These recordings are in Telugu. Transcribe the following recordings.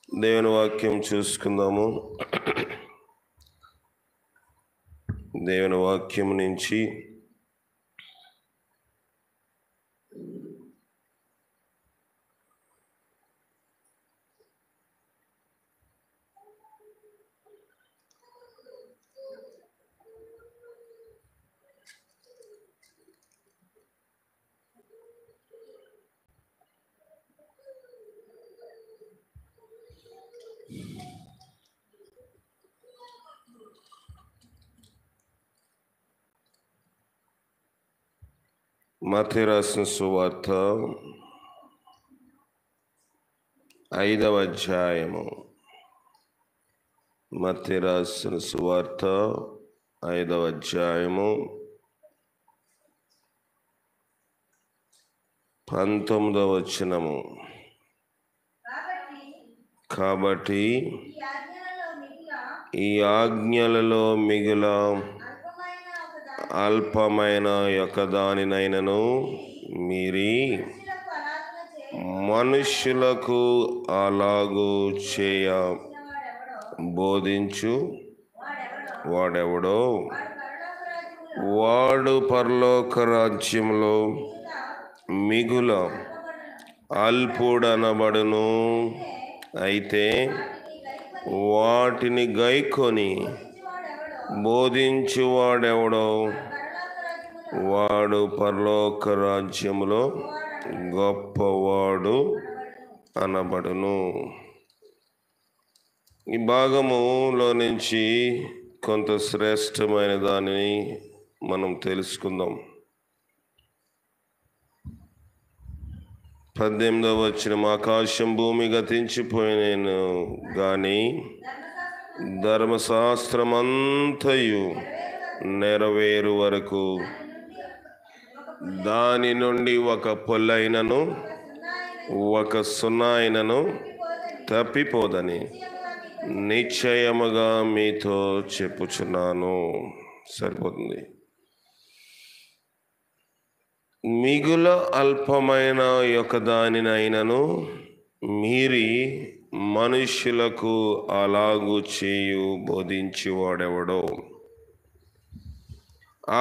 దేవుని వాక్యం చూసుకుందాము. దేవుని వాక్యం నుంచి మత్తయి రాసిన సువార్త 5వ అధ్యాయము. మత్తయి రాసిన సువార్త 5వ అధ్యాయము 19వ వచనము. కాబట్టి ఈ ఆజ్ఞలలో మిగిల అల్పమైన యొక్క దానినైనను మీరి మనుష్యులకు అలాగూ చేయ బోధించు వాడెవడో వాడు పరలోక రాజ్యంలో మిగుల అల్పుడనబడును. అయితే వాటిని గైకొని బోధించువాడెవడో వాడు పరలోక రాజ్యములో గొప్పవాడు అనబడును. ఈ భాగములో నుంచి కొంత శ్రేష్టమైన దానిని మనం తెలుసుకుందాం. 18వ వచనం, ఆకాశం భూమి గతించిపోయినను గాని ధర్మశాస్త్రమంతయు నెరవేరు వరకు దాని నుండి ఒక పొల్లైనను ఒక సున్నాయినను తప్పిపోదని నిశ్చయముగా మీతో చెప్పుచున్నాను. సరిపోతుంది. మిగుల అల్పమైన యొక్క దానినైనను మీరి మనుష్యులకు అలాగూ చేయు బోధించేవాడెవడో.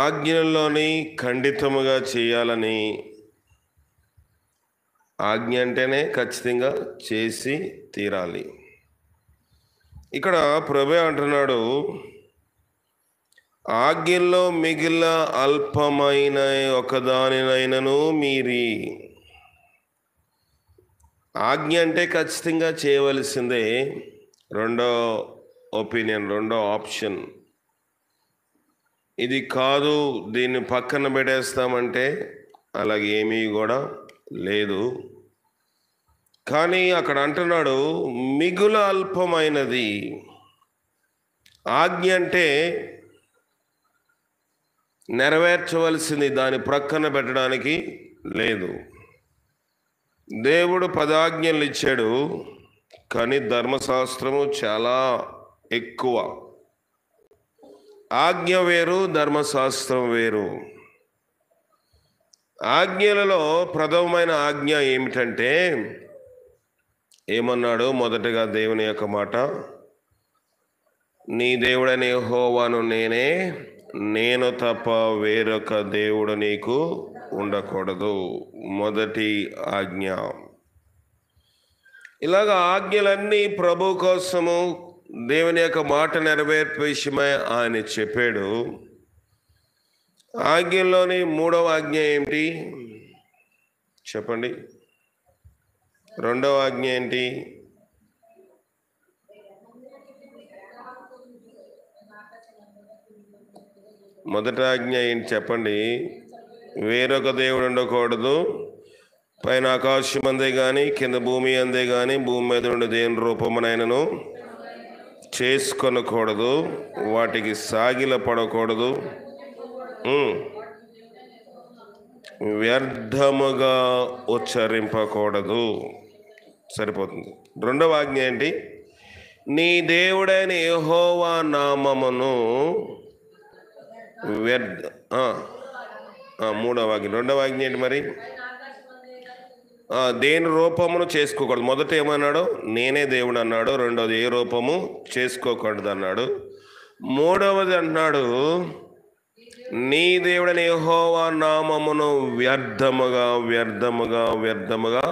ఆజ్ఞలోని ఖండితముగా చేయాలని, ఆజ్ఞ అంటేనే ఖచ్చితంగా చేసి తీరాలి. ఇక్కడ ప్రభు అంటున్నాడు, ఆజ్ఞల్లో మిగిలిన అల్పమైన ఒకదానినైనను మీరి. ఆజ్ఞ అంటే ఖచ్చితంగా చేయవలసిందే. రెండో ఒపీనియన్, రెండో ఆప్షన్ ఇది కాదు, దీన్ని పక్కన పెట్టేస్తామంటే అలాగే ఏమీ కూడా లేదు. కానీ అక్కడ అంటున్నాడు మిగుల అల్పమైనది. ఆజ్ఞ అంటే నెరవేర్చవలసింది, దాని ప్రక్కన పెట్టడానికి లేదు. దేవుడు 10 ఆజ్ఞలు ఇచ్చాడు, కానీ ధర్మశాస్త్రము చాలా ఎక్కువ. ఆజ్ఞ వేరు, ధర్మశాస్త్రం వేరు. ఆజ్ఞలలో ప్రథమమైన ఆజ్ఞ ఏమిటంటే, ఏమన్నాడు? మొదటగా దేవుని యొక్క మాట, నీ దేవుడైన యెహోవాను నేనే, నేను తప్ప వేరొక దేవుడు నీకు ఉండకూడదు. మొదటి ఆజ్ఞ. ఇలాగా ఆజ్ఞలన్నీ ప్రభు కోసము, దేవుని యొక్క మాట నెరవేర్పు విషయమై ఆయన చెప్పాడు. ఆజ్ఞల్లోని 3వ ఆజ్ఞ ఏమిటి చెప్పండి? 2వ ఆజ్ఞ ఏంటి? మొదటి ఆజ్ఞ ఏంటి చెప్పండి? వేరొక దేవుడు ఉండకూడదు. పైన ఆకాశం అందే కానీ కింద భూమి అందే కానీ భూమి మీద ఉండే దేవుని రూపమునైనను చేసుకొనకూడదు. వాటికి సాగిల పడకూడదు. వ్యర్థముగా ఉచ్చరింపకూడదు. సరిపోతుంది. 2వ ఆజ్ఞ ఏంటి? నీ దేవుడైన యెహోవా నామమును వ్యర్థ. 3వ ఆజ్ఞ. 2వ ఆజ్ఞ ఏంటి మరి? దేని రూపమును చేసుకోకూడదు. మొదట ఏమన్నాడు? నేనే దేవుడు అన్నాడు. రెండోది ఏ రూపము చేసుకోకూడదు అన్నాడు. మూడవది అన్నాడు, నీ దేవుడైన యెహోవా నామమును వ్యర్థముగా వ్యర్థముగా వ్యర్థముగా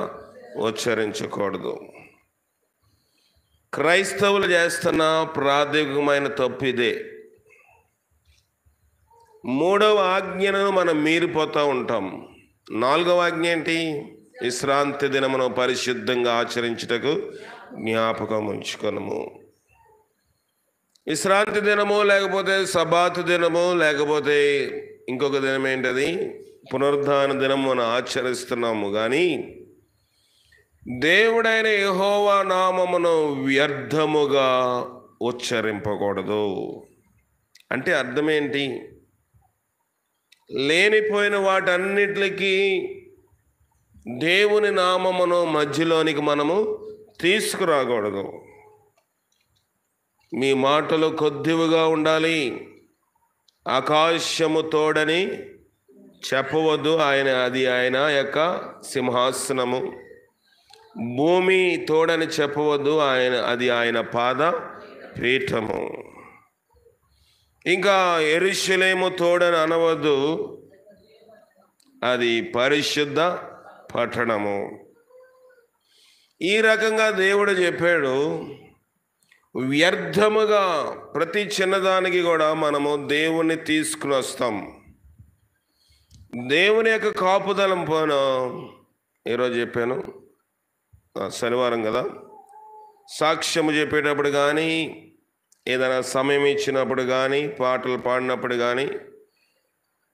ఉచ్చరించకూడదు. క్రైస్తవులు చేస్తున్న ప్రాథమికమైన తప్పు ఇదే. మూడవ ఆజ్ఞను మనం మీరిపోతూ ఉంటాం. నాలుగవ ఆజ్ఞ ఏంటి? విశ్రాంతి దినమును పరిశుద్ధంగా ఆచరించుటకు జ్ఞాపకం ఉంచుకొనుము. విశ్రాంతి దినము, లేకపోతే సబాతు దినము, లేకపోతే ఇంకొక దినం ఏంటది? పునరుద్ధాన దినం మనం ఆచరిస్తున్నాము. కానీ దేవుడైన యెహోవా నామమును వ్యర్థముగా ఉచ్చరింపకూడదు. అంటే అర్థం ఏంటి? లేనిపోయిన వాటన్నిటికీ దేవుని నామమును మధ్యలోనికి మనము తీసుకురాకూడదు. మీ మాటలు కొద్దివిగా ఉండాలి. ఆకాశము తోడని చెప్పవద్దు, అది ఆయన యొక్క సింహాసనము. భూమి తోడని చెప్పవద్దు, అది ఆయన పాద పీఠము. ఇంకా యెరూషలేము తోడని అనవద్దు, అది పరిశుద్ధ పట్టణము. ఈ రకంగా దేవుడు చెప్పాడు. వ్యర్థముగా ప్రతి చిన్నదానికి కూడా మనము దేవుణ్ణి తీసుకుని వస్తాం. దేవుని యొక్క కాపుదలం పోను. ఈరోజు చెప్పాను, శనివారం కదా, సాక్ష్యము చెప్పేటప్పుడు కానీ, ఏదైనా సమయం ఇచ్చినప్పుడు కానీ, పాటలు పాడినప్పుడు కానీ,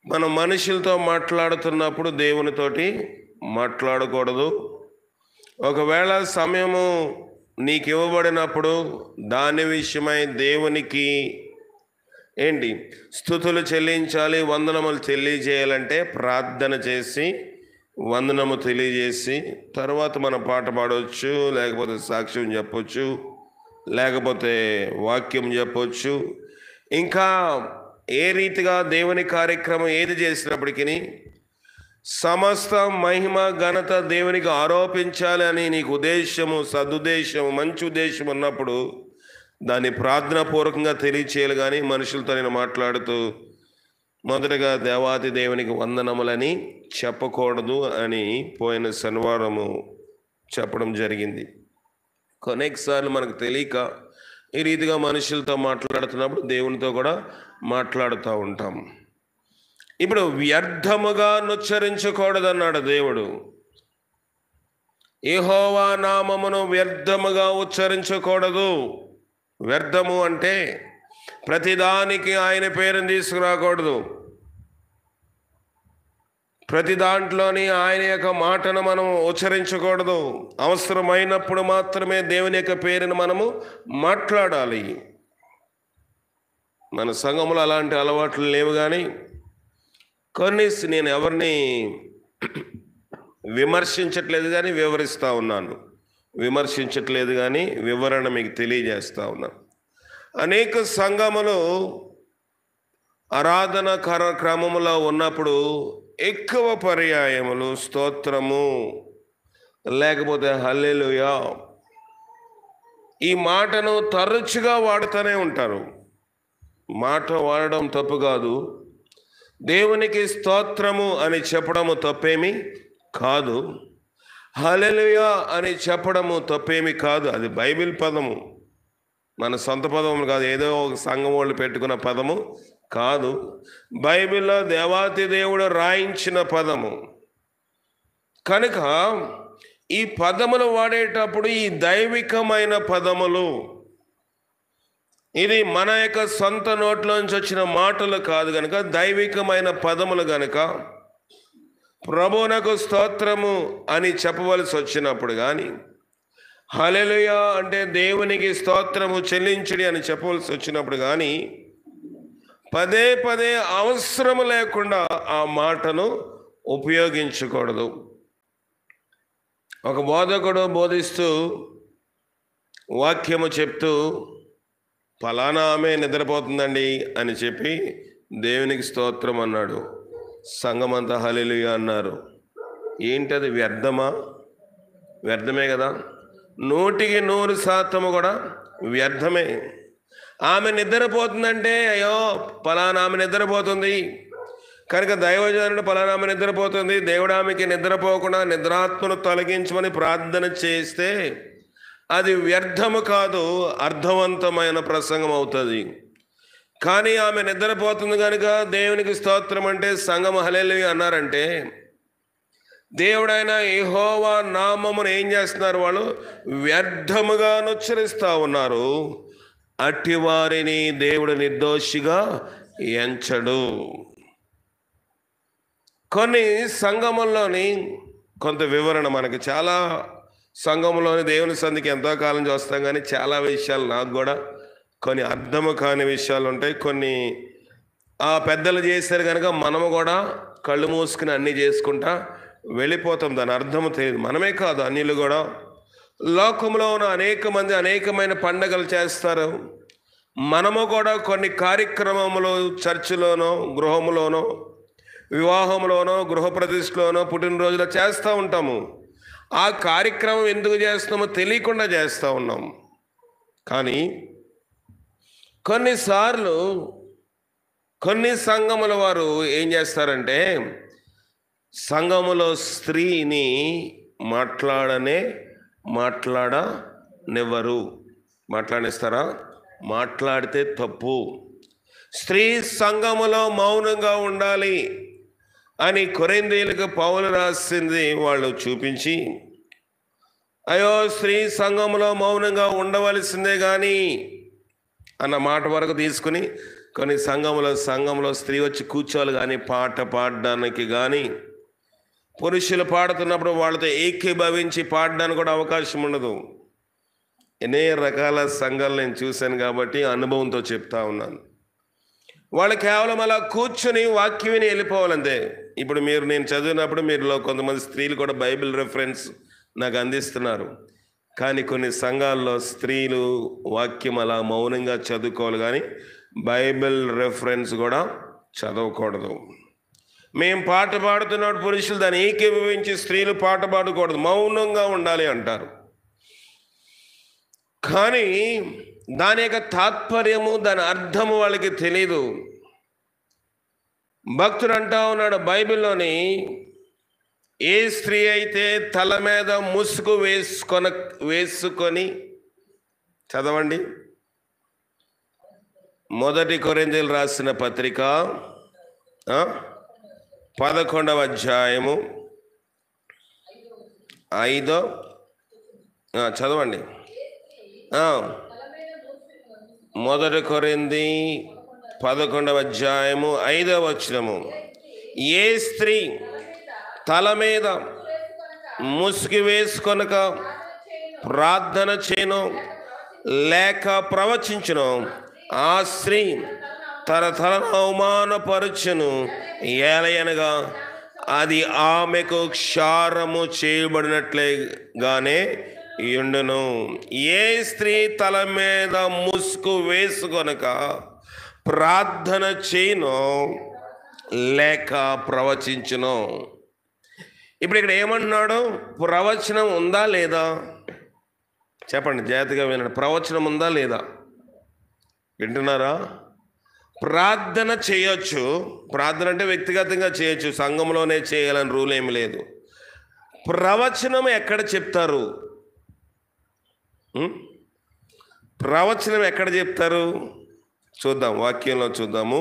మనం మనుషులతో మాట్లాడుతున్నప్పుడు దేవునితోటి మాట్లాడకూడదు. ఒకవేళ సమయము నీకు ఇవ్వబడినప్పుడు దాని విషయమై దేవునికి ఏంటి స్తుతులు చెల్లించాలి, వందనములు తెలియజేయాలంటే ప్రార్థన చేసి వందనము తెలియజేసి తర్వాత మనం పాట పాడవచ్చు, లేకపోతే సాక్ష్యం చెప్పవచ్చు, లేకపోతే వాక్యం చెప్పవచ్చు. ఇంకా ఏ రీతిగా దేవుని కార్యక్రమం ఏది చేసినప్పటికీ సమస్త మహిమ ఘనత దేవునికి ఆరోపించాలి అని నీకు ఉద్దేశము, సదుద్దేశము, మంచి ఉద్దేశం ఉన్నప్పుడు దాన్ని ప్రార్థనాపూర్వకంగా తెలియచేయాలి. కానీ మనుషులతో నేను మాట్లాడుతూ మొదటగా దేవాది దేవునికి వందనములని చెప్పకూడదు అని పోయిన శనివారము చెప్పడం జరిగింది. కొన్నిసార్లు మనకు తెలియక ఈ రీతిగా మనుషులతో మాట్లాడుతున్నప్పుడు దేవునితో కూడా మాట్లాడుతూ ఉంటాం. ఇప్పుడు వ్యర్థముగా నుచ్చరించకూడదన్నాడు దేవుడు. యెహోవా నామమును వ్యర్థముగా ఉచ్చరించకూడదు. వ్యర్థము అంటే ప్రతిదానికి ఆయన పేరుని తీసుకురాకూడదు. ప్రతి దాంట్లోని ఆయన యొక్క మాటను మనము ఉచ్చరించకూడదు. అవసరమైనప్పుడు మాత్రమే దేవుని యొక్క పేరును మనము మాట్లాడాలి. మన సంఘంలో అలాంటి అలవాట్లు లేవు. కానీ నేను ఎవరిని విమర్శించట్లేదు, కానీ వివరిస్తూ ఉన్నాను. విమర్శించట్లేదు కానీ వివరణ మీకు తెలియజేస్తూ ఉన్నాను. అనేక సంఘములు ఆరాధన కార్యక్రమములో ఉన్నప్పుడు ఎక్కువ పర్యాయములు స్తోత్రము, లేకపోతే హల్లెలూయా, ఈ మాటను తరచుగా వాడుతూనే ఉంటారు. మాట వాడడం తప్పు కాదు. దేవునికి స్తోత్రము అని చెప్పడము తప్పేమి కాదు. హల్లెలూయా అని చెప్పడము తప్పేమి కాదు. అది బైబిల్ పదము, మన సొంత పదము కాదు, ఏదో ఒక సంఘం వాళ్ళు పెట్టుకున్న పదము కాదు. బైబిల్లో దేవాతి దేవుడు రాయించిన పదము కనుక ఈ పదములు వాడేటప్పుడు ఈ దైవికమైన పదములు, ఇది మన యొక్క సొంత నోట్లోంచి వచ్చిన మాటలు కాదు కనుక దైవికమైన పదములు కనుక ప్రభువునకు స్తోత్రము అని చెప్పవలసి వచ్చినప్పుడు కానీ, హల్లెలూయా అంటే దేవునికి స్తోత్రము చెల్లించుడి అని చెప్పవలసి వచ్చినప్పుడు కానీ పదే పదే అవసరము లేకుండా ఆ మాటను ఉపయోగించకూడదు. ఒక బోధకుడు బోధిస్తూ వాక్యము చెప్తూ ఫలానా ఆమె నిద్రపోతుందండి అని చెప్పి దేవునికి స్తోత్రం అన్నాడు. సంఘమంతా హల్లెలూయా అన్నారు. ఏంటది? వ్యర్థమా? వ్యర్థమే కదా, 100% కూడా వ్యర్థమే. ఆమె నిద్రపోతుందంటే అయ్యో పలానా ఆమె నిద్రపోతుంది కనుక దైవజనుడు పలానా ఆమె నిద్రపోతుంది, దేవుడు ఆమెకి నిద్రపోకుండా నిద్రాత్మను తొలగించమని ప్రార్థన చేస్తే అది వ్యర్థము కాదు, అర్థవంతమైన ప్రసంగం అవుతుంది. కానీ ఆమె నిద్రపోతుంది కనుక దేవునికి స్తోత్రం అంటే సంఘం హల్లెలూయా అన్నారంటే దేవుడైన యెహోవా నామమును ఏం చేస్తున్నారు? వాళ్ళు వ్యర్థముగా ఉచ్చరిస్తూ ఉన్నారు. అట్టి వారిని దేవుడు నిర్దోషిగా ఎంచడు. కొన్ని సంఘముల్లోని కొంత వివరణ మనకి, చాలా సంఘములోని దేవుని సంధికి ఎంతో కాలం చూస్తాం కానీ చాలా విషయాలు నాకు కూడా కొన్ని అర్థము కాని విషయాలు ఉంటాయి. కొన్ని ఆ పెద్దలు చేశారు కనుక మనము కూడా కళ్ళు మూసుకుని అన్నీ చేసుకుంటా వెళ్ళిపోతాం. దాని అర్థము తెలియదు. మనమే కాదు, అన్యులు కూడా లోకంలో ఉన్న అనేక మంది అనేకమైన పండగలు చేస్తారు. మనము కూడా కొన్ని కార్యక్రమములు చర్చిలోనో గృహములోనో వివాహంలోనో గృహప్రతిష్ఠలోనో పుట్టినరోజులో చేస్తూ ఉంటాము. ఆ కార్యక్రమం ఎందుకు చేస్తున్నామో తెలియకుండా చేస్తూ ఉన్నాం. కానీ కొన్నిసార్లు కొన్ని సంఘముల వారు ఏం చేస్తారంటే సంఘములో స్త్రీని మాట్లాడనివ్వరు. మాట్లాడిస్తారా? మాట్లాడితే తప్పు. స్త్రీ సంఘములో మౌనంగా ఉండాలి అని కొరింథీయులకు పౌలు రాసింది వాళ్ళు చూపించి, అయ్యో స్త్రీ సంఘములో మౌనంగా ఉండవలసిందే కానీ అన్న మాట వరకు తీసుకుని కొన్ని సంఘంలో స్త్రీ వచ్చి కూర్చోవాలి కానీ పాట పాడడానికి కానీ, పురుషులు పాడుతున్నప్పుడు వాళ్ళతో ఏకీభవించి పాడడానికి కూడా అవకాశం ఉండదు. ఎన్నో రకాల సంఘాలు నేను చూశాను కాబట్టి అనుభవంతో చెప్తా ఉన్నాను. వాళ్ళు కేవలం అలా కూర్చుని వాక్యం విని వెళ్ళిపోవాలంతే. ఇప్పుడు నేను చదివినప్పుడు మీరులో కొంతమంది స్త్రీలు కూడా బైబిల్ రెఫరెన్స్ నాకు అందిస్తున్నారు. కానీ కొన్ని సంఘాల్లో స్త్రీలు వాక్యం అలా మౌనంగా చదువుకోవాలి కానీ బైబిల్ రెఫరెన్స్ కూడా చదవకూడదు. మేము పాట పాడుతున్నప్పుడు పురుషులు దాన్ని ఏకీభవించి స్త్రీలు పాట పాడకూడదు, మౌనంగా ఉండాలి అంటారు. కానీ దాని యొక్క తాత్పర్యము, దాని అర్థము వాళ్ళకి తెలీదు. భక్తుడు అంటా ఉన్నాడు బైబిల్లోని, ఏ స్త్రీ అయితే తల మీద ముసుగు వేసుకొని చదవండి. 1 కొరింథీయులకు రాసిన పత్రిక 11వ అధ్యాయము 5 చదవండి. 1 కొరింథీ 11వ అధ్యాయము 5వ వచనము, ఏ స్త్రీ తల మీద ముసుగు వేసుకొనక ప్రార్థన చేయను లేక ప్రవచించును, ఆ స్త్రీ తన తలను అవమానపరచును, ఏలయనగా అది ఆమెకు క్షారము చేయబడినట్లుగానే యుండును. ఏ స్త్రీ తల మీద ముసుగు వేసుకొనక ప్రార్థన చేయను లేక ప్రవచించును. ఇప్పుడు ఇక్కడ ఏమంటున్నాడు? ప్రవచనం ఉందా లేదా? చెప్పండి, జాగ్రత్తగా వినండి. ప్రవచనం ఉందా లేదా? వింటున్నారా? ప్రార్థన చేయొచ్చు. ప్రార్థన అంటే వ్యక్తిగతంగా చేయొచ్చు, సంఘంలోనే చేయాలని రూల్ ఏమి లేదు. ప్రవచనం ఎక్కడ చెప్తారు? ప్రవచనం ఎక్కడ చెప్తారు? చూద్దాం, వాక్యంలో చూద్దాము.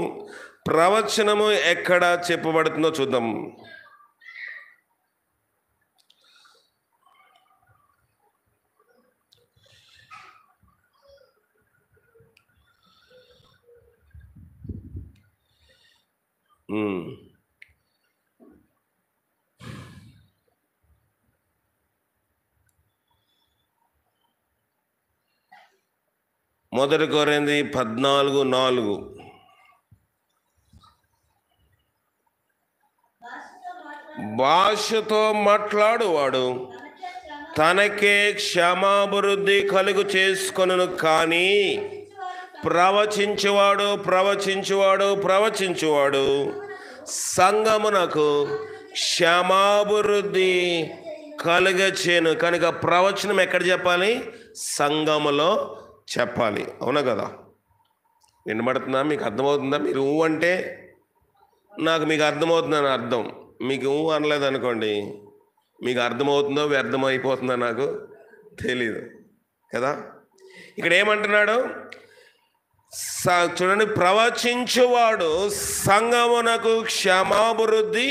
ప్రవచనము ఎక్కడ చెప్పబడుతుందో చూద్దాం. మొదటి కొరింథీ 14:4, భాషతో మాట్లాడువాడు తనకే క్షమాభివృద్ధి కలుగు చేసుకొనును, కానీ ప్రవచించువాడు సంఘమునకు క్షమాభివృద్ధి కలుగచేయును. కనుక ప్రవచనం ఎక్కడ చెప్పాలి? సంఘములో చెప్పాలి. అవునా కదా? వినబడుతుందా? మీకు అర్థమవుతుందా? మీరు ఊ అంటే నాకు మీకు అర్థమవుతుందని అర్థం. మీకు ఊ అనలేదు అనుకోండి, మీకు అర్థమవుతుందో వ్యర్థమైపోతుందో నాకు తెలీదు కదా. ఇక్కడ ఏమంటున్నాడు? చూడండి, ప్రవచించువాడు సంఘమునకు క్షమాభివృద్ధి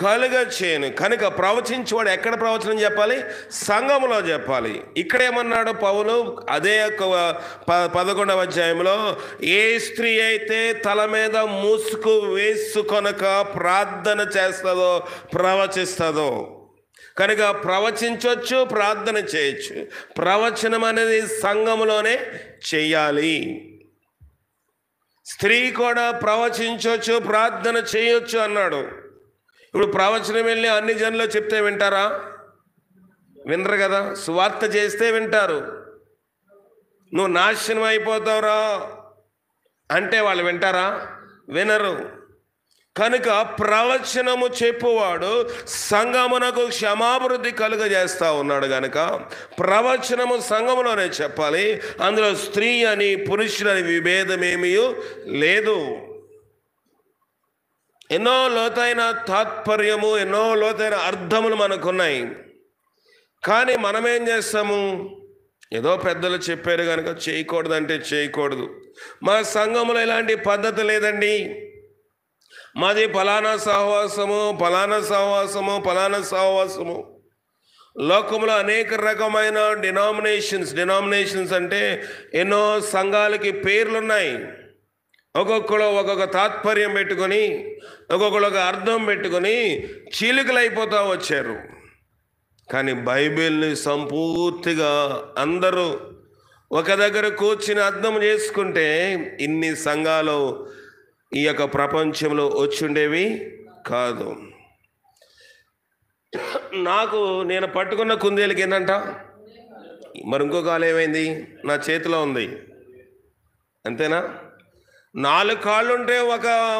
కలుగచేయును. కనుక ప్రవచించువాడు ఎక్కడ ప్రవచనం చెప్పాలి? సంఘములో చెప్పాలి. ఇక్కడ ఏమన్నాడు పౌలు? అదే 11వ అధ్యాయంలో, ఏ స్త్రీ అయితే తల మీద ముసుగు వేసుకొనక ప్రార్థన చేస్తుందో, ప్రవచిస్తుందో. కనుక ప్రవచించవచ్చు, ప్రార్థన చేయొచ్చు. ప్రవచనం అనేది సంఘములోనే చెయ్యాలి. స్త్రీ కూడా ప్రవచించవచ్చు, ప్రార్థన చేయొచ్చు అన్నాడు. ఇప్పుడు ప్రవచనం వెళ్ళి అన్ని జనులు చెప్తే వింటారా? వినరు కదా. సువార్త చేస్తే వింటారు. నువ్వు నాశనం అయిపోతావురా అంటే వాళ్ళు వింటారా? వినరు. కనుక ప్రవచనము చెప్పువాడు సంఘమునకు క్షమాభివృద్ధి కలుగజేస్తా ఉన్నాడు. కనుక ప్రవచనము సంఘములోనే చెప్పాలి. అందులో స్త్రీ అని పురుషులని విభేదమేమీ లేదు. ఎన్నో లోతైన తాత్పర్యము, ఎన్నో లోతైన అర్థములు మనకున్నాయి. కానీ మనమేం చేస్తాము? ఏదో పెద్దలు చెప్పారు కనుక చేయకూడదంటే చేయకూడదు. మా సంఘములో ఇలాంటి పద్ధతి లేదండి, మాది ఫలానా సహవాసము, ఫలానా సహవాసము, ఫలానా సహవాసము. లోకంలో అనేక రకమైన డినామినేషన్స్ అంటే ఎన్నో సంఘాలకి పేర్లున్నాయి. ఒక్కొక్కరు ఒక్కొక్క తాత్పర్యం పెట్టుకొని, ఒక్కొక్కరు ఒక అర్థం పెట్టుకొని చీలికలు అయిపోతూ వచ్చారు. కానీ బైబిల్ని సంపూర్తిగా అందరూ ఒక దగ్గర కూర్చుని అర్థం చేసుకుంటే ఇన్ని సంఘాలు ఈ యొక్క ప్రపంచంలో వచ్చుండేవి కాదు. నేను పట్టుకున్న కుందేలకి ఏంటంట? మరి ఇంకో కాలు ఏమైంది? నా చేతిలో ఉంది. అంతేనా? 4 కాళ్ళు ఉంటే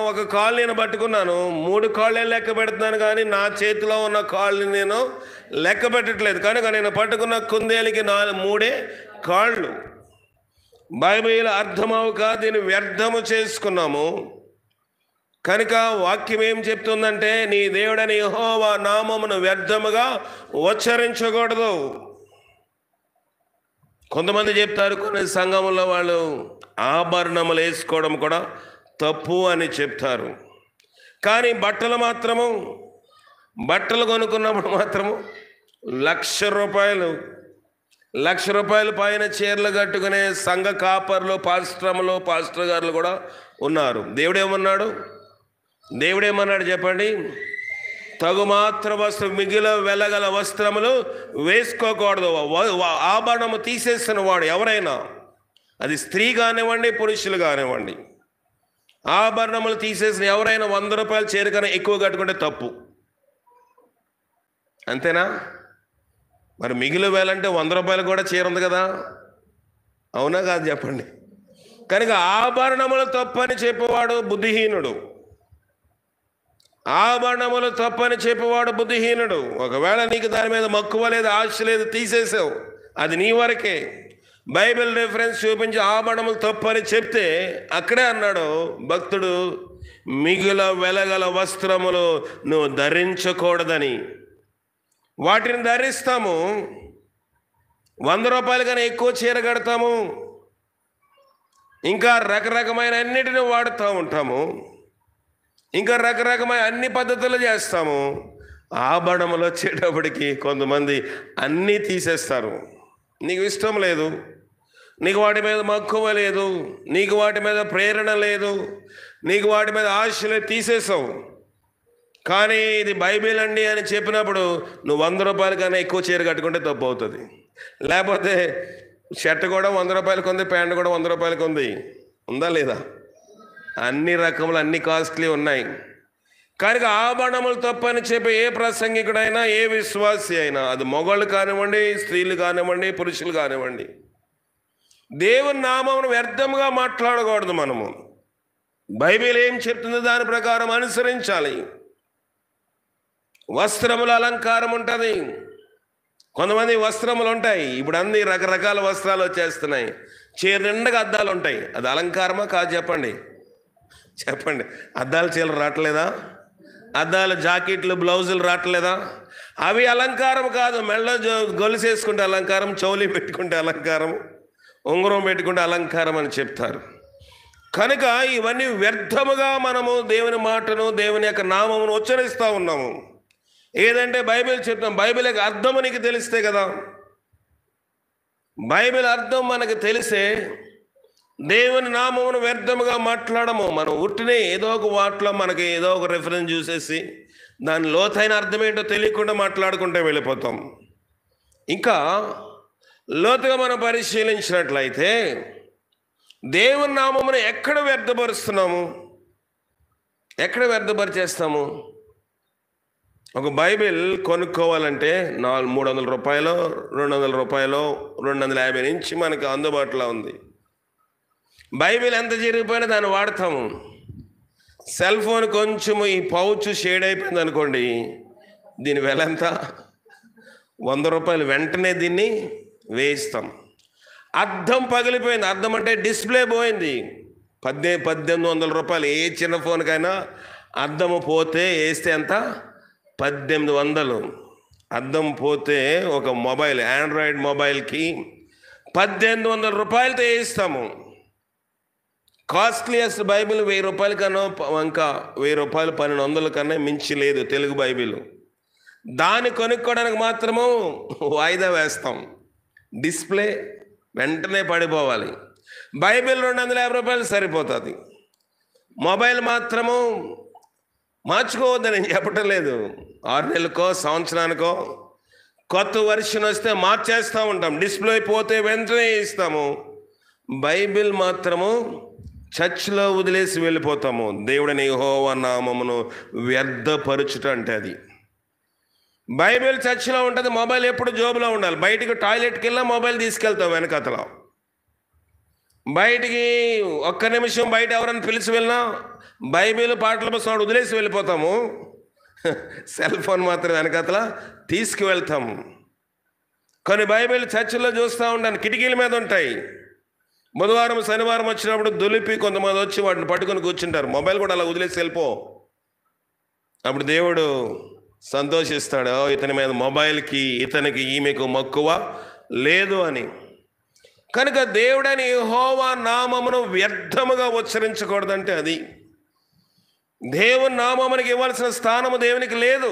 ఒక కాలు నేను పట్టుకున్నాను, 3 కాళ్ళే లెక్క పెడుతున్నాను. కానీ నా చేతిలో ఉన్న కాళ్ళని నేను లెక్క పెట్టట్లేదు. కనుక నేను పట్టుకున్న కుందేలకి 3 కాళ్ళు. బైబిల్ అర్థమవుక దీన్ని వ్యర్థము చేసుకున్నాము. కనుక వాక్యం ఏం చెప్తుందంటే, నీ దేవుడని యెహోవా నామమును వ్యర్థముగా ఉచ్చరించకూడదు. కొంతమంది చెప్తారు, కొన్ని సంఘములో వాళ్ళు ఆభరణములు వేసుకోవడం కూడా తప్పు అని చెప్తారు. కానీ బట్టలు కొనుక్కున్నప్పుడు మాత్రము ₹1,00,000 పైన చీరలు కట్టుకునే సంఘ కాపర్లు, పాస్టర్ గారులు కూడా ఉన్నారు. దేవుడేమన్నాడు చెప్పండి? తగుమాత్ర వస్త్రం, మిగిలిన వెలగల వస్త్రములు వేసుకోకూడదు. ఆభరణము తీసేసిన వాడు ఎవరైనా, అది స్త్రీ కానివ్వండి, పురుషులు కానివ్వండి, ఆభరణములు తీసేసిన ఎవరైనా ₹100 చీర కన్నా ఎక్కువ కట్టుకుంటే తప్పు. అంతేనా? మరి మిగిలిన వేలంటే ₹100 కూడా చీర ఉంది కదా. అవునా కాదు చెప్పండి? కనుక ఆభరణములు తప్పని చెప్పేవాడు బుద్ధిహీనుడు. ఆభరణములు తప్పని చెప్పేవాడు బుద్ధిహీనుడు. ఒకవేళ నీకు దాని మీద మక్కువ లేదు, ఆశ లేదు, తీసేసావు, అది నీ వరకే. బైబిల్ రిఫరెన్స్ చూపించి ఆభరణములు తప్పని చెప్తే అక్కడే అన్నాడు భక్తుడు, మిగిలిన వెలగల వస్త్రములు నువ్వు ధరించకూడదని. వాటిని ధరిస్తాము, ₹100 కన్నా ఎక్కువ చీర కడతాము, ఇంకా రకరకమైన అన్నిటిని వాడుతూ ఉంటాము, ఇంకా రకరకమైన అన్ని పద్ధతులు చేస్తాము. ఆభరణములు వచ్చేటప్పటికి కొంతమంది అన్నీ తీసేస్తారు. నీకు ఇష్టం లేదు, నీకు వాటి మీద మక్కువ లేదు, నీకు వాటి మీద ప్రేరణ లేదు, నీకు వాటి మీద ఆశలు తీసేసావు. కానీ ఇది బైబిల్ అండి అని చెప్పినప్పుడు నువ్వు ₹100 కన్నా ఎక్కువ చీర కట్టుకుంటే తప్పు అవుతుంది. లేకపోతే షర్ట్ కూడా ₹100 ఉంది, ప్యాంట్ కూడా ₹100 ఉంది. ఉందా లేదా? అన్ని రకములు, అన్ని కాస్ట్లీ ఉన్నాయి. కనుక ఆభరణములు తప్పని చెప్పే ఏ ప్రసంగికుడైనా, ఏ విశ్వాసి అయినా, అది మగవాళ్ళు కానివ్వండి, స్త్రీలు కానివ్వండి, పురుషులు కానివ్వండి, దేవుని నామమును వ్యర్థముగా మాట్లాడకూడదు. మనము బైబిల్ ఏం చెప్తుందో దాని ప్రకారం అనుసరించాలి. వస్త్రముల అలంకారం ఉంటుంది, కొంతమంది వస్త్రములు ఉంటాయి, ఇప్పుడు అన్ని రకరకాల వస్త్రాలు వచ్చేస్తున్నాయి, చీర నిండుగా అద్దాలు ఉంటాయి. అది అలంకారమా కాదు చెప్పండి? చెప్పండి. అద్దాల చీరలు రావట్లేదా? అద్దాల జాకెట్లు బ్లౌజులు రావట్లేదా? అవి అలంకారం కాదు. మెళ్ళ గొలుసేసుకుంటే అలంకారం, చౌలి పెట్టుకుంటే అలంకారం, ఉంగరం పెట్టుకుంటే అలంకారం అని చెప్తారు. కనుక ఇవన్నీ వ్యర్థముగా మనము దేవుని మాటను, దేవుని యొక్క నామమును ఉచ్చరిస్తూ ఉన్నాము. ఏదంటే బైబిల్ చెప్తాం, బైబిల్ యొక్క అర్థము నీకు తెలిస్తే కదా. బైబిల్ అర్థం మనకు తెలిసే దేవుని నామమును వ్యర్థముగా మాట్లాడము. మనం ఉట్టినే ఏదో ఒక వాటిలో మనకి ఏదో ఒక రెఫరెన్స్ చూసేసి దాని లోతైన అర్థం ఏంటో తెలియకుండా మాట్లాడుకుంటే వెళ్ళిపోతాం. ఇంకా లోతుగా మనం పరిశీలించినట్లయితే దేవుని నామమును ఎక్కడ వ్యర్థపరుస్తున్నాము, ఎక్కడ వ్యర్థపరిచేస్తాము? ఒక బైబిల్ కొనుక్కోవాలంటే 300 రూపాయలు, 200 రూపాయలు, 250 నుంచి మనకు అందుబాటులో ఉంది. బైబిల్ ఎంత జరిగిపోయినా దాన్ని వాడతాము. సెల్ ఫోన్ కొంచెం ఈ పౌచ్ షేడ్ అయిపోయింది అనుకోండి, దీని వెల ఎంత? 100 రూపాయలు. వెంటనే దీన్ని వేయిస్తాం. అద్దం పగిలిపోయింది, అద్దం అంటే డిస్ప్లే పోయింది, 1800 రూపాయలు. ఏ చిన్న ఫోన్కైనా అద్దము పోతే వేస్తే ఎంత? 1800. అద్దం పోతే ఒక మొబైల్, ఆండ్రాయిడ్ మొబైల్కి 1800 రూపాయలతో వేయిస్తాము. కాస్ట్లీయెస్ట్ బైబిల్ 1000 రూపాయల కన్నా, ఇంకా 1000 రూపాయలు 1200 కన్నా మించి లేదు తెలుగు బైబిల్. దాన్ని కొనుక్కోవడానికి మాత్రము వాయిదా వేస్తాం. డిస్ప్లే వెంటనే పడిపోవాలి. బైబిల్ 250 రూపాయలు సరిపోతుంది. మొబైల్ మాత్రము మార్చుకోవద్దని నేను చెప్పటం లేదు. 6 నెలలకో సంవత్సరానికో కొత్త వర్షన్ వస్తే మార్చేస్తూ ఉంటాం. డిస్ప్లే పోతే వెంటనే ఇస్తాము. బైబిల్ మాత్రము చర్చ్లో వదిలేసి వెళ్ళిపోతాము. దేవుడిని యెహోవా నామమును వ్యర్థపరచుట అంటే అది. బైబిల్ చర్చ్లో ఉంటుంది, మొబైల్ ఎప్పుడు జోబులో ఉండాలి. బయటికి టాయిలెట్కి వెళ్ళినా మొబైల్ తీసుకెళ్తాం వెనకతలో. బయటికి ఒక్క నిమిషం బయట ఎవరైనా పిలిచి వెళ్ళినా బైబిల్ పాటల పుస్తకం వదిలేసి వెళ్ళిపోతాము. సెల్ ఫోన్ మాత్రం వెనకతల తీసుకువెళ్తాము. కొన్ని బైబిల్ చర్చిలో చూస్తూ ఉంటాను, కిటికీల మీద ఉంటాయి. బుధవారం శనివారం వచ్చినప్పుడు దులిపి కొంతమంది వచ్చి వాటిని పట్టుకొని కూర్చుంటారు. మొబైల్ కూడా అలా వదిలేసి వెళ్ళిపో. అప్పుడు దేవుడు సంతోషిస్తాడు, ఇతని మీద మొబైల్కి, ఇతనికి ఈమెకు మక్కువ లేదు అని. కనుక దేవుడని యెహోవా నామమును వ్యర్థముగా ఉచ్చరించకూడదంటే అది. దేవుని నామమునికి ఇవ్వాల్సిన స్థానము దేవునికి లేదు.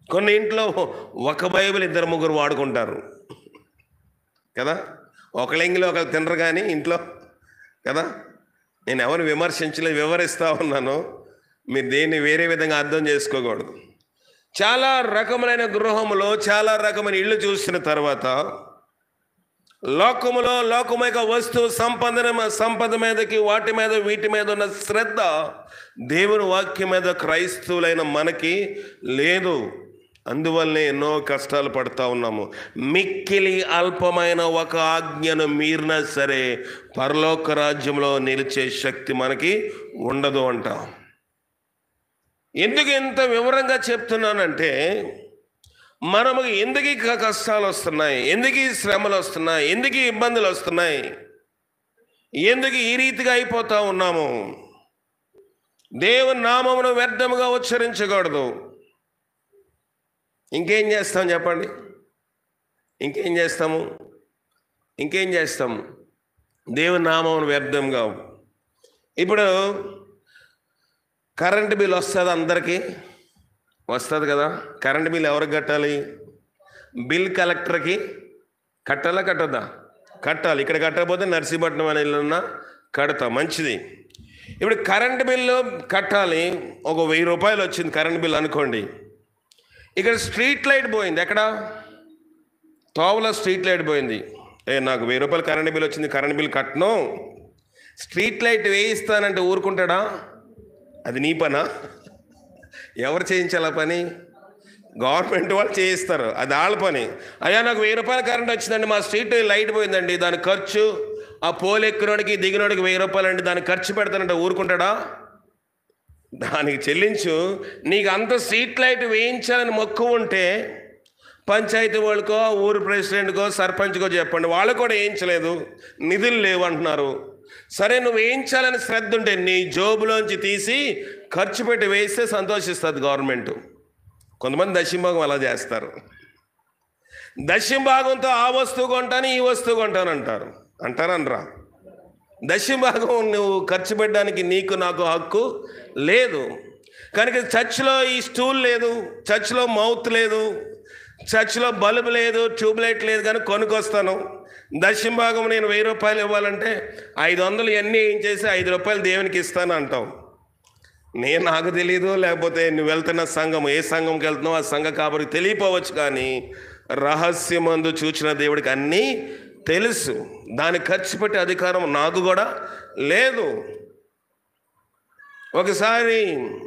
కొన్ని ఇంట్లో ఒక బైబిల్ 2-3 వాడుకుంటారు కదా. ఒకళ్ళ ఇంగిలో ఒకళ్ళు తినరు కానీ ఇంట్లో కదా. నేను ఎవరు విమర్శించలేదు, వివరిస్తూ ఉన్నాను. మీరు దేన్ని వేరే విధంగా అర్థం చేసుకోకూడదు. చాలా రకములైన గృహములో చాలా రకమైన ఇళ్ళు చూసిన తర్వాత లోకములో లోకమైక వస్తువు సంపద మీదకి, వాటి మీద వీటి మీద ఉన్న శ్రద్ధ దేవుని వాక్యం మీద క్రైస్తవులైన మనకి లేదు. అందువల్లనే ఎన్నో కష్టాలు పడుతూ ఉన్నాము. మిక్కిలి అల్పమైన ఒక ఆజ్ఞను మీరినా సరే పరలోక రాజ్యంలో నిలిచే శక్తి మనకి ఉండదు అంట. ఎందుకు ఇంత వివరంగా చెప్తున్నానంటే, మనము ఎందుకు కష్టాలు వస్తున్నాయి, ఎందుకు శ్రమలు వస్తున్నాయి, ఎందుకు ఇబ్బందులు వస్తున్నాయి, ఎందుకు ఈ రీతిగా అయిపోతూ ఉన్నాము? దేవుని నామమును వ్యర్థముగా ఉచ్చరించకూడదు. ఇంకేం చేస్తాం చెప్పండి? ఇంకేం చేస్తాము? దేవుని నామమును వ్యర్థంగా. ఇప్పుడు కరెంటు బిల్ వస్తుంది, అందరికీ వస్తుంది కదా. కరెంటు బిల్ ఎవరికి కట్టాలి? బిల్ కలెక్టర్కి కట్టాలా కట్టద్దా? కట్టాలి. ఇక్కడ కట్టకపోతే నర్సీపట్నం అనే ఇల్లున్నా కడతా, మంచిది. ఇప్పుడు కరెంటు బిల్లు కట్టాలి. ఒక 1000 రూపాయలు వచ్చింది కరెంటు బిల్ అనుకోండి. ఇక్కడ స్ట్రీట్ లైట్ పోయింది. ఎక్కడ? తోవలో స్ట్రీట్ లైట్ పోయింది. నాకు 1000 రూపాయలు కరెంటు బిల్ వచ్చింది, కరెంటు బిల్ కట్టను, స్ట్రీట్ లైట్ వేయిస్తానంటే ఊరుకుంటాడా? అది నీ పనా? ఎవరు చేయించాలి ఆ పని? గవర్నమెంట్ వాళ్ళు చేయిస్తారు, అది వాళ్ళ పని. అయ్యా నాకు 1000 రూపాయల కరెంట్ వచ్చిందండి, మా స్ట్రీట్ లైట్ పోయిందండి, దాని ఖర్చు, ఆ పోల్ ఎక్కినోడికి దిగినోడికి 1000 రూపాయలు అండి, దానికి ఖర్చు పెడతానంటే ఊరుకుంటాడా? దానికి చెల్లించు. నీకు అంత స్ట్రీట్ లైట్ వేయించాలని మొక్కు ఉంటే పంచాయతీ వాళ్ళకో ఊరు ప్రెసిడెంట్కో సర్పంచ్కో చెప్పండి, వాళ్ళు కూడా వేయించలేదు, నిధులు లేవు అంటున్నారు. సరే, నువ్వు వేయించాలని శ్రద్ధ ఉంటే నీ జోబులోంచి తీసి ఖర్చు పెట్టి వేస్తే సంతోషిస్తుంది గవర్నమెంట్. కొంతమంది దశంభాగం అలా చేస్తారు. దశంభాగంతో ఆ వస్తువు కొంటాను ఈ వస్తువు కొంటాను అంటారనరా. దశంభాగం నువ్వు ఖర్చు పెట్టడానికి నీకు నాకు హక్కు లేదు. కనుక చర్చ్లో ఈ స్టూల్ లేదు, చర్చ్లో మౌత్ లేదు, చర్చ్లో బల్బు లేదు, ట్యూబ్లైట్ లేదు, కానీ కొనుక్కొస్తాను. దశంభాగం నేను 1000 రూపాయలు ఇవ్వాలంటే 500 ఇవన్నీ ఏం చేసి 5 రూపాయలు దేవునికి ఇస్తాను అంటావు. నాకు తెలీదు, లేకపోతే నువ్వు వెళ్తున్న సంఘం, ఏ సంఘంకి వెళ్తున్నావు ఆ సంఘ కాపరికి తెలియపోవచ్చు, కానీ రహస్యమందు చూచిన దేవుడికి అన్నీ తెలుసు. దాన్ని ఖర్చు పెట్టే అధికారం నాకు కూడా లేదు. ఒకసారి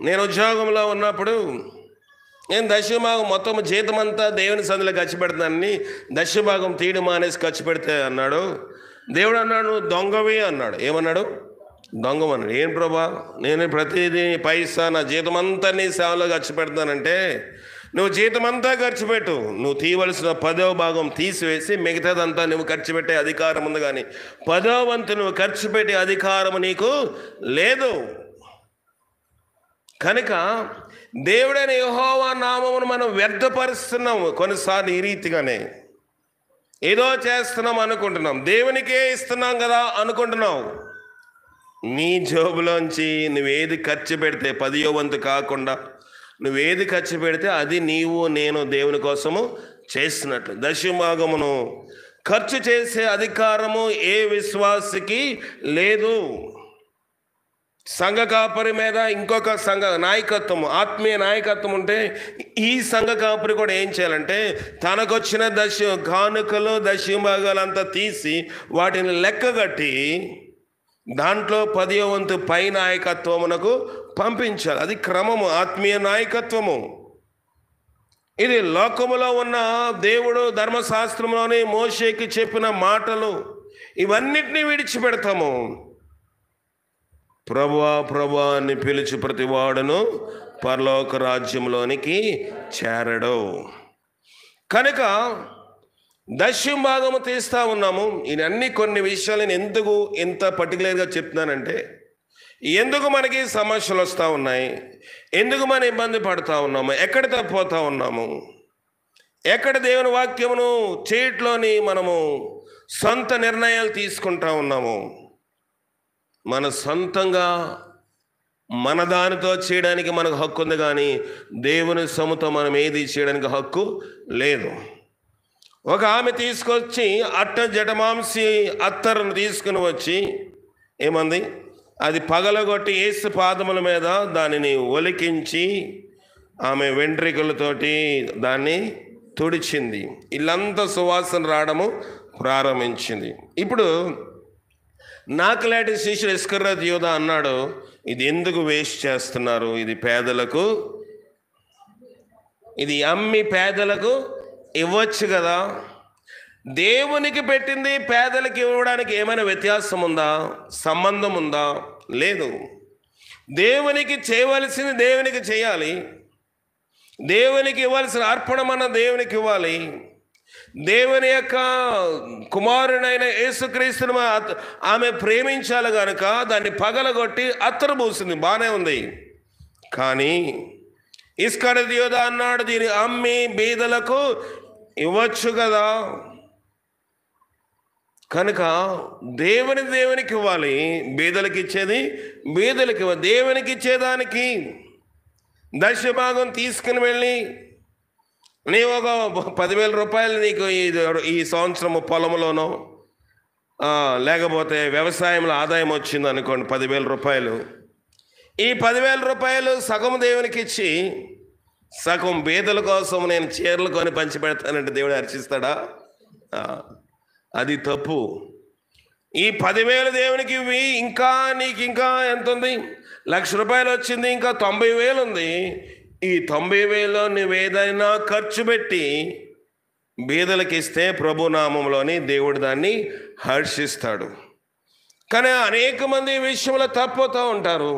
నేను ఉద్యోగంలో ఉన్నప్పుడు నేను దశభాగం మొత్తం జీతం అంతా దేవుని సందులో ఖర్చు పెడతానని దశభాగం తీయడం మానేసి ఖర్చు పెడితే అన్నాడు, దేవుడు అన్నాడు నువ్వు దొంగవి అన్నాడు. ఏమన్నాడు? దొంగమన్నాడు. ఏం ప్రభా, నేను ప్రతిదీ పైసా నా జీతం అంతా నీ సేవలో ఖర్చు పెడతానంటే, నువ్వు జీతం అంతా ఖర్చు పెట్టు, నువ్వు తీయవలసిన 10వ భాగం తీసివేసి మిగతాదంతా నువ్వు ఖర్చు పెట్టే అధికారం ఉంది, కానీ 10వ వంతు నువ్వు ఖర్చు పెట్టే అధికారం నీకు లేదు. కనుక దేవుడైన యెహోవా నామమును మనం వ్యర్థపరుస్తున్నాము. కొన్నిసార్లు ఈ రీతిగానే ఏదో చేస్తున్నాం అనుకుంటున్నాం, దేవునికే ఇస్తున్నాం కదా అనుకుంటున్నావు. నీ జోబులోంచి నువ్వేది ఖర్చు పెడితే 10వ వంతు కాకుండా నువ్వేది ఖర్చు పెడితే అది నీవు నేను దేవుని కోసము చేస్తున్నట్లు. దశభాగమును ఖర్చు చేసే అధికారము ఏ విశ్వాసికి లేదు. సంఘ కాపరి మీద ఇంకొక సంఘ నాయకత్వం, ఆత్మీయ నాయకత్వం ఉంటే ఈ సంఘ కాపరి కూడా ఏం చేయాలంటే తనకొచ్చిన కానుకలు దశభాగాలంతా తీసి వాటిని లెక్కగట్టి దాంట్లో 10వ వంతు పై నాయకత్వమునకు పంపించాలి. అది క్రమము, ఆత్మీయ నాయకత్వము. ఇది లోకములో ఉన్న దేవుడు ధర్మశాస్త్రంలోని మోషేకి చెప్పిన మాటలు, ఇవన్నిటినీ విడిచిపెడతాము. ప్రభువా ప్రభువా అని పిలిచి ప్రతివాడును పరలోక రాజ్యంలోనికి చేరడు. కనుక దశంభాగము తీస్తూ ఉన్నాము. ఇవన్నీ కొన్ని విషయాలు నేను ఎందుకు ఇంత పర్టికులర్గా చెప్తున్నానంటే, ఎందుకు మనకి సమస్యలు వస్తూ ఉన్నాయి, ఎందుకు మనం ఇబ్బంది పడుతూ ఉన్నాము, ఎక్కడ తప్పిపోతూ ఉన్నాము, ఎక్కడ దేవుని వాక్యమును చేయట్లోని మనము సొంత నిర్ణయాలు తీసుకుంటా ఉన్నాము. మన సొంతంగా మన దానితో చేయడానికి మనకు హక్కు ఉంది, కానీ దేవుని సొమ్ముతో మనం ఏది చేయడానికి హక్కు లేదు. ఒక ఆమె తీసుకొచ్చి జటమాంసి అత్తరును తీసుకుని వచ్చి ఏమంది, అది పగలగొట్టి యేసు పాదముల మీద దానిని ఒలికించి ఆమె వెంట్రుకలతోటి దాన్ని తుడిచింది. ఇల్లంతా సువాసన రావడము ప్రారంభించింది. ఇప్పుడు నాకులాంటి శిష్యుడు ఇస్కరియోతు యూదా అన్నాడు, ఇది ఎందుకు వేస్ట్ చేస్తున్నారు, ఇది పేదలకు, ఇది అమ్మి పేదలకు ఇవ్వచ్చు కదా. దేవునికి పెట్టింది పేదలకు ఇవ్వడానికి ఏమైనా వ్యత్యాసం ఉందా, సంబంధం ఉందా? లేదు. దేవునికి చేయవలసింది దేవునికి చేయాలి, దేవునికి ఇవ్వాల్సిన అర్పణ మన దేవునికి ఇవ్వాలి. దేవుని యొక్క కుమారుడైన యేసుక్రీస్తును ఆమె ప్రేమించాలి కనుక దాన్ని పగలగొట్టి అత్తరు పూసింది, బాగానే ఉంది. కానీ ఇస్కరియోతు యూదా అన్నాడు, దీన్ని అమ్మి బీదలకు ఇవ్వచ్చు కదా. కనుక దేవునికి ఇవ్వాలి, బీదలకు ఇచ్చేది బీదలకు ఇవ్వాలి. దేవునికి ఇచ్చేదానికి దశభాగం తీసుకుని వెళ్ళి నీవు ఒక 10,000 రూపాయలు నీకు ఈ సంవత్సరము పొలంలోనో లేకపోతే వ్యవసాయంలో ఆదాయం వచ్చింది అనుకోండి 10,000 రూపాయలు. ఈ 10,000 రూపాయలు సగం దేవునికి ఇచ్చి సగం బీదల కోసం నేను చీరలు కొని పంచి పెడతానంటే దేవుడు హర్షిస్తాడా? అది తప్పు. ఈ 10,000 దేవునికి ఇవి, ఇంకా నీకు ఇంకా ఎంత ఉంది, 1,00,000 రూపాయలు వచ్చింది, ఇంకా 90,000 ఉంది. ఈ 90,000 నువ్వేదైనా ఖర్చు పెట్టి బీదలకు ఇస్తే ప్రభునామంలోని దేవుడు దాన్ని హర్షిస్తాడు. కానీ అనేక మంది ఈ విషయంలో తప్పుతూ ఉంటారు.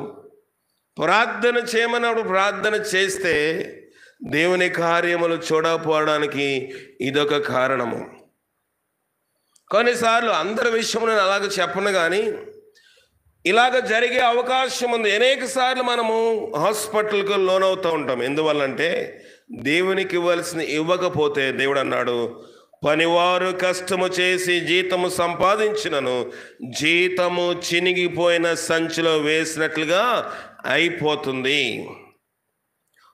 ప్రార్థన చేయమన్నప్పుడు ప్రార్థన చేస్తే దేవుని కార్యములు చూడకపోవడానికి ఇదొక కారణము. కొన్నిసార్లు అందరి విషయంలో నేను అలాగ చెప్పను, కానీ ఇలాగ జరిగే అవకాశం ఉంది. అనేక సార్లు మనము హాస్పిటల్కు లోనవుతూ ఉంటాం. ఎందువల్లంటే దేవునికి ఇవ్వాల్సిన ఇవ్వకపోతే దేవుడు అన్నాడు, పనివారు కష్టము చేసి జీతము సంపాదించినను జీతము చినిగిపోయిన సంచిలో వేసినట్లుగా అయిపోతుంది.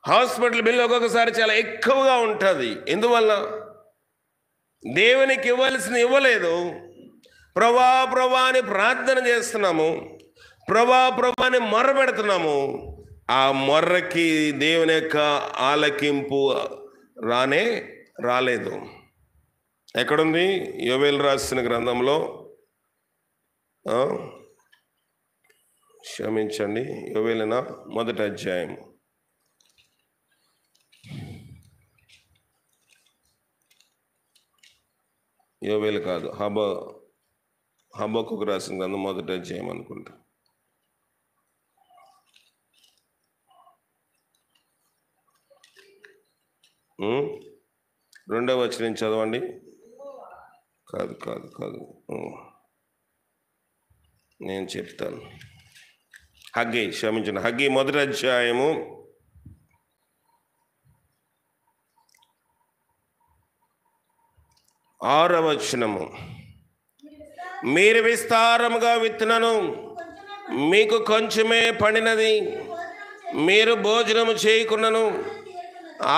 హాస్పిటల్ బిల్లు ఒక్కొక్కసారి చాలా ఎక్కువగా ఉంటుంది. ఎందువల్ల? దేవునికి ఇవ్వాల్సిన ఇవ్వలేదు. ప్రభా ప్రభా అని ప్రార్థన చేస్తున్నాము, ప్రభా ప్రభా అని మొర్ర పెడుతున్నాము. ఆ మొర్రకి దేవుని యొక్క ఆలకింపు రాలేదు. ఎక్కడుంది? యోవేలు రాసిన గ్రంథంలో, క్షమించండి, యోవేలున 1వ అధ్యాయం. యోవేలు కాదు, హబక్కూకు రాసిన గ్రంథం 1వ అధ్యాయం అనుకుంటా. రెండవ వచనం చదవండి. కాదు, నేను చెప్తాను. హగ్గీ, క్షమించండి, హగ్గీ 1వ అధ్యాయము 6వ వచనము. మీరు విస్తారముగా విత్తునను మీకు కొంచెమే పండినది, మీరు భోజనము చేయకున్నను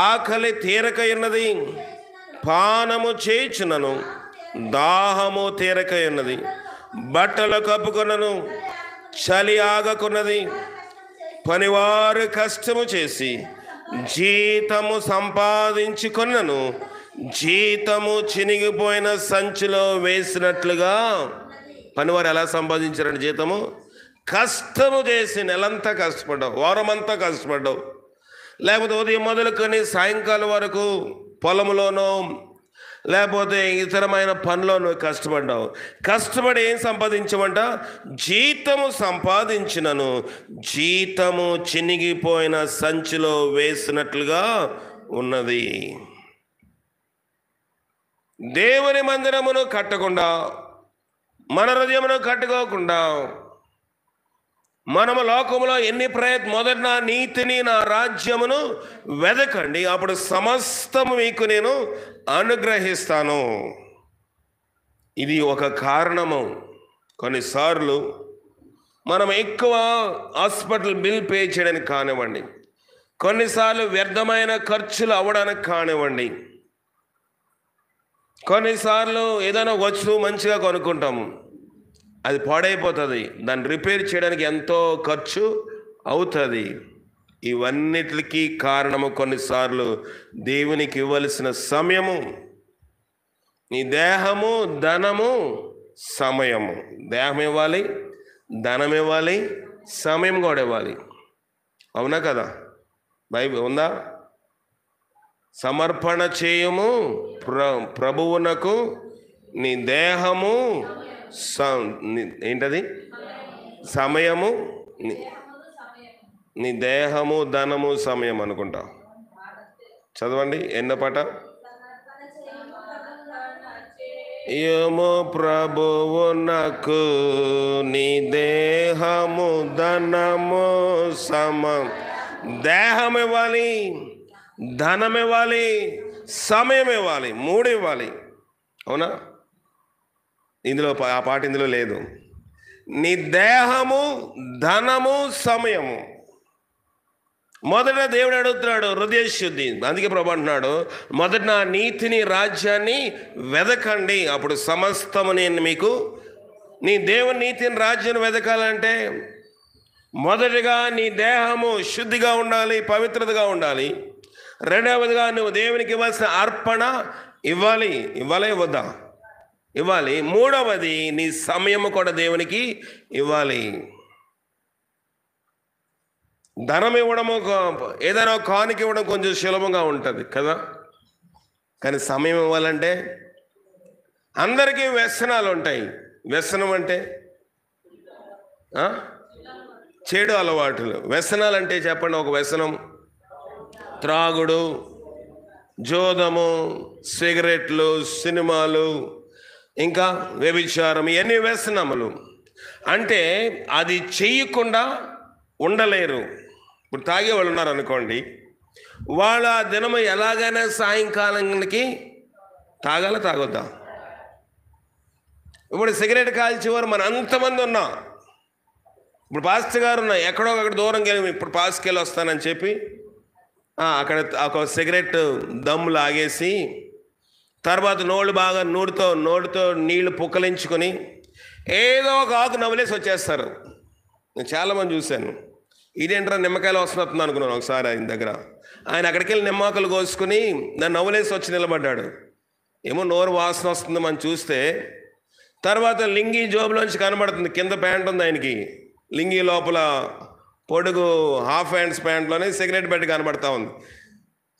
ఆకలి తీరక ఉన్నది, పానము చేయుచున్నను దాహము తీరక ఉన్నది, బట్టలు కప్పుకొనను చలి ఆగకున్నది, పనివారు కష్టము చేసి జీతము సంపాదించుకొన్నను జీతము చినిగిపోయిన సంచిలో వేసినట్లుగా. పనివారు ఎలా సంపాదించారండి జీతము? కష్టము చేసి నెలంతా కష్టపడ్డావు, వారమంతా కష్టపడ్డావు, లేకపోతే ఉదయం మొదలుకొని సాయంకాలం వరకు పొలంలోనో లేకపోతే ఇతరమైన పనిలోనూ కష్టపడ్డావు. కష్టపడి ఏం సంపాదించమంట? జీతము సంపాదించినను జీతము చినిగిపోయిన సంచిలో వేసినట్లుగా ఉన్నది. దేవుని మందిరమును కట్టకుండా, మన హృదయమును కట్టుకోకుండా మనము లోకములో ఎన్ని మొదట నా నీతిని నా రాజ్యమును వెదకండి, అప్పుడు సమస్తము మీకు నేను అనుగ్రహిస్తాను. ఇది ఒక కారణము. కొన్నిసార్లు మనం ఎక్కువ హాస్పిటల్ బిల్ పే చేయడానికి కానివ్వండి, కొన్నిసార్లు వ్యర్థమైన ఖర్చులు అవ్వడానికి కానివ్వండి, కొన్నిసార్లు ఏదైనా వస్తువు మంచిగా కొనుక్కుంటాము, అది పాడైపోతుంది, దాన్ని రిపేర్ చేయడానికి ఎంతో ఖర్చు అవుతుంది. ఇవన్నిటికీ కారణము కొన్నిసార్లు దేవునికి ఇవ్వాల్సిన సమయము. నీ దేహము, ధనము, సమయము. దేహం ఇవ్వాలి, ధనం ఇవ్వాలి, సమయం కూడా ఇవ్వాలి. అవునా కదా? బైబిల్ ఉందా? సమర్పణ చేయము ప్రభువునకు నీ దేహము, ఏంటది? సమయము, నీ దేహము, ధనము, సమయం అనుకుంటా. చదవండి, ఎన్నో పాట? ఏమో ప్రభువునకు నీ దేహము, ధనము, సమం. దేహం ఇవ్వాలి, ధనం ఇవ్వాలి, సమయం ఇవ్వాలి, 3 ఇవ్వాలి. అవునా? ఇందులో ఆ పాట ఇందులో లేదు. నీ దేహము, ధనము, సమయము. మొదట దేవుడు అడుగుతున్నాడు హృదయ శుద్ధి. అందుకే ప్రభు అంటున్నాడు, మొదట నా నీతిని రాజ్యాన్ని వెదకండి, అప్పుడు సమస్తము నేను మీకు. నీ దేవుని నీతిని రాజ్యాన్ని వెదకాలంటే మొదటిగా నీ దేహము శుద్ధిగా ఉండాలి, పవిత్రతగా ఉండాలి. రెండవదిగా నువ్వు దేవునికి ఇవ్వాల్సిన అర్పణ ఇవ్వాలి. ఇవ్వదా? ఇవ్వాలి. మూడవది నీ సమయము కూడా దేవునికి ఇవ్వాలి. ధనం ఇవ్వడము, ఏదైనా కానుక ఇవ్వడం కొంచెం సులభంగా ఉంటుంది కదా, కానీ సమయం ఇవ్వాలంటే అందరికీ వ్యసనాలు ఉంటాయి. వ్యసనం అంటే చెడు అలవాటులు. వ్యసనాలు అంటే చెప్పండి, ఒక వ్యసనం త్రాగుడు, జోదము, సిగరెట్లు, సినిమాలు, ఇంకా వ్యభిచారం, ఇవన్నీ వ్యసనములు. అంటే అది చెయ్యకుండా ఉండలేరు. ఇప్పుడు తాగేవాళ్ళు ఉన్నారు అనుకోండి, వాళ్ళ దినము ఎలాగైనా సాయంకాలానికి తాగొద్దా? ఇప్పుడు సిగరెట్ కాల్చేవారు మన అంతమంది ఉన్నాం. ఇప్పుడు పాస్టర్ గారు ఉన్నా, ఎక్కడో అక్కడ దూరంగా వెళ్ళి ఇప్పుడు పాస్కి వెళ్ళి వస్తానని చెప్పి అక్కడ ఒక సిగరెట్ దమ్ము లాగేసి తర్వాత నోళ్ళు బాగా నోటితో నీళ్లు పుక్కలించుకొని ఏదో ఒక ఆకు నవ్వులేసి వచ్చేస్తారు. నేను చాలామంది చూశాను. ఇదేంట్రా నిమ్మకాయలు వస్తున్నట్టుంది అనుకున్నాను. ఒకసారి ఆయన దగ్గర ఆయన అక్కడికి వెళ్ళి నిమ్మకాయలు కోసుకుని దాన్ని నవ్వులేసి వచ్చి నిలబడ్డాడు. ఏమో నోరు వాసన వస్తుంది మనం చూస్తే. తర్వాత లింగి జోబులోంచి కనబడుతుంది, కింద ప్యాంట్ ఉంది ఆయనకి, లింగి లోపల పొడుగు హాఫ్ హ్యాండ్స్ ప్యాంట్లోనే సిగరెట్ పెట్టి కనబడతా ఉంది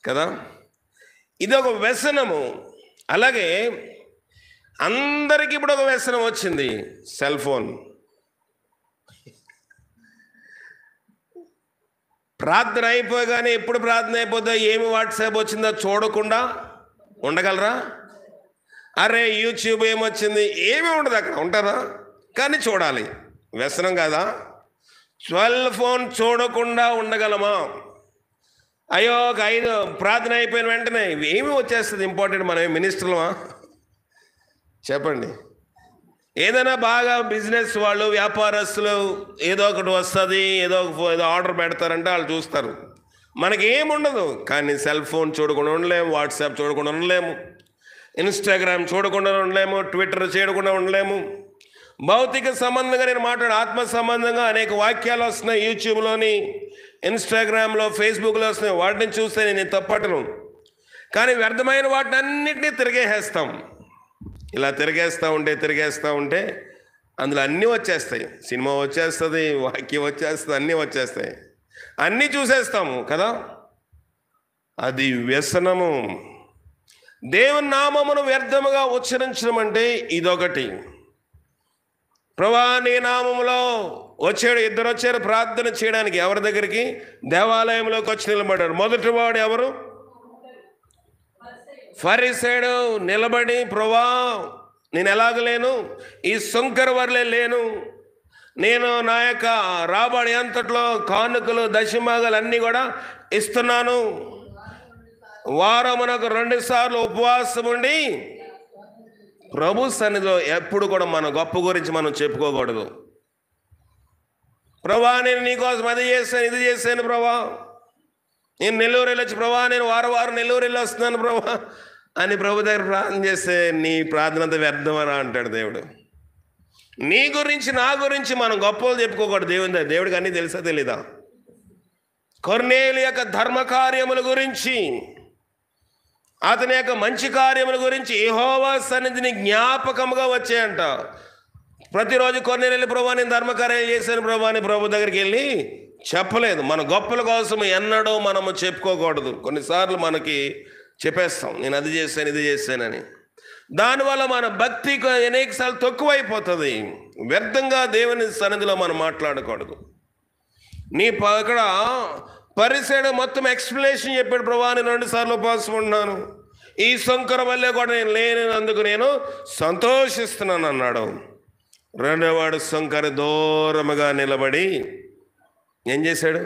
కదా. ఇది ఒక వ్యసనము. అలాగే అందరికీ ఇప్పుడు ఒక వ్యసనం వచ్చింది, సెల్ ఫోన్. ప్రార్థన అయిపోగానే ఎప్పుడు ప్రార్థన అయిపోతే ఏమి వాట్సాప్ వచ్చిందో చూడకుండా ఉండగలరా? అరే యూట్యూబ్ ఏమొచ్చింది, ఏమీ ఉండదు, అక్కడ ఉంటారా? కానీ చూడాలి. వ్యసనం కాదా? సెల్ ఫోన్ చూడకుండా ఉండగలమా? అయ్యో ఒక 5 ప్రార్థన అయిపోయిన వెంటనే ఏమి వచ్చేస్తుంది ఇంపార్టెంట్, మనం మినిస్టర్లమా? చెప్పండి. ఏదైనా బాగా బిజినెస్ వాళ్ళు, వ్యాపారస్తులు ఏదో ఒకటి వస్తుంది, ఏదో ఆర్డర్ పెడతారంటే వాళ్ళు చూస్తారు. మనకేముండదు. కానీ సెల్ ఫోన్ చూడకుండా ఉండలేము, వాట్సాప్ చూడకుండా ఉండలేము, ఇన్స్టాగ్రామ్ చూడకుండా ఉండలేము, ట్విట్టర్ చేయకుండా ఉండలేము. భౌతిక సంబంధంగా నేను ఆత్మ సంబంధంగా అనేక వాక్యాలు వస్తున్నాయి, యూట్యూబ్లోని, ఇన్స్టాగ్రామ్లో, ఫేస్బుక్లో వస్తున్నాయి. వాటిని చూస్తే నేను తప్పటను. కానీ వ్యర్థమైన వాటిని అన్నింటినీ తిరిగేస్తాం. ఇలా తిరిగేస్తూ ఉంటే అందులో అన్నీ వచ్చేస్తాయి. సినిమా వచ్చేస్తుంది, వాక్యం వచ్చేస్తుంది, అన్నీ వచ్చేస్తాయి, అన్నీ చూసేస్తాము కదా. అది వ్యసనము. దేవుని నామమును వ్యర్థముగా ఉచ్చరించడం అంటే ఇదొకటి. ప్రభువా నీ నామములో వచ్చాడు, 2 వచ్చారు ప్రార్థన చేయడానికి. ఎవరి దగ్గరికి? దేవాలయంలోకి వచ్చి నిలబడ్డారు. మొదటి వాడు ఎవరు? ఫరిసేయుడు. నిలబడి, ప్రభువా నేను ఎలాగలేను, ఈ సుంకర వరలే లేను, నేను నా యొక్క రాబడి అంతట్లో కానుకలు, దశమాగాలు అన్నీ కూడా ఇస్తున్నాను. వారమునకు 2 సార్లు ఉపవాసం ఉండి ప్రభు సన్నిధిలో ఎప్పుడు కూడా మన గొప్ప గురించి మనం చెప్పుకోకూడదు. ప్రభా నేను నీకోసం అది చేశాను, ఇది చేశాను ప్రభా, నేను నెల్లూరు వెళ్ళొచ్చు ప్రభా, నేను వారం నెల్లూరు వెళ్ళి వస్తున్నాను ప్రభా అని ప్రభు దగ్గర ప్రార్థన చేస్తే నీ ప్రార్థన అంతా వ్యర్థమరా అంటాడు దేవుడు. నీ గురించి, నా గురించి మనం గొప్పలు చెప్పుకోకూడదు. దేవుడికి అన్నీ తెలుసా తెలీదా? కొర్నేలు యొక్క ధర్మ కార్యముల గురించి, అతని యొక్క మంచి కార్యముల గురించి యెహోవా సన్నిధిని జ్ఞాపకముగా వచ్చాయంట. ప్రతిరోజు కొర్నేలు వెళ్ళి ప్రభా నేను ధర్మకార్యం చేశాను ప్రభా అని ప్రభు దగ్గరికి వెళ్ళి చెప్పలేదు. మన గొప్పల కోసం ఎన్నడూ మనము చెప్పుకోకూడదు. కొన్నిసార్లు మనకి చెప్పేస్తాం, నేను అది చేశాను, ఇది చేశానని. దానివల్ల మన భక్తి అనేకసార్లు తక్కువైపోతుంది. వ్యర్థంగా దేవుని సన్నిధిలో మనం మాట్లాడకూడదు. ఇక్కడ పరిసేయుడు మొత్తం ఎక్స్ప్లెనేషన్ చెప్పాడు. ప్రభా నేను 2 సార్లు ఉపవాసం ఉన్నాను, ఈ శంకర వల్లే కూడా నేను లేనందుకు నేను సంతోషిస్తున్నాను అన్నాడు. రెండోవాడు శంకర దూరముగా నిలబడి ఏం చేశాడు?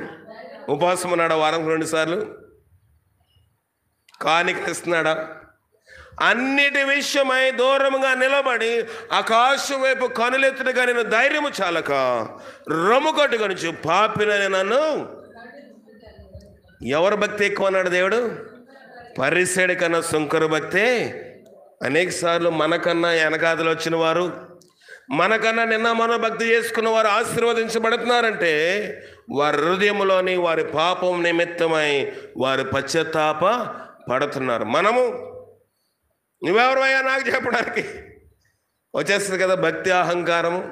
ఉపవాసం ఉన్నాడా? వారంకి 2 సార్లు కానుకలు ఇస్తున్నాడా? అన్నిటి విషయమై దూరముగా నిలబడి ఆకాశం వైపు కనులెత్తుటగా నేను ధైర్యము చాలక రొమ్ము కట్టుకొని పాపినని నన్ను. ఎవరు భక్తి ఎక్కువ అన్నాడు దేవుడు? పరిసేయుడి కన్నా శంకరు భక్తే. అనేక సార్లు మనకన్నా వెనకాతలు వచ్చిన వారు, మనకన్నా నిన్న మన భక్తి చేసుకున్న వారు ఆశీర్వదించబడుతున్నారంటే వారి హృదయంలోని వారి పాపం నిమిత్తమై వారి పశ్చాత్తాప పడుతున్నారు. మనము నువ్వెవరయ్యా నాకు చెప్పడానికి వచ్చేస్తుంది కదా భక్తి అహంకారము.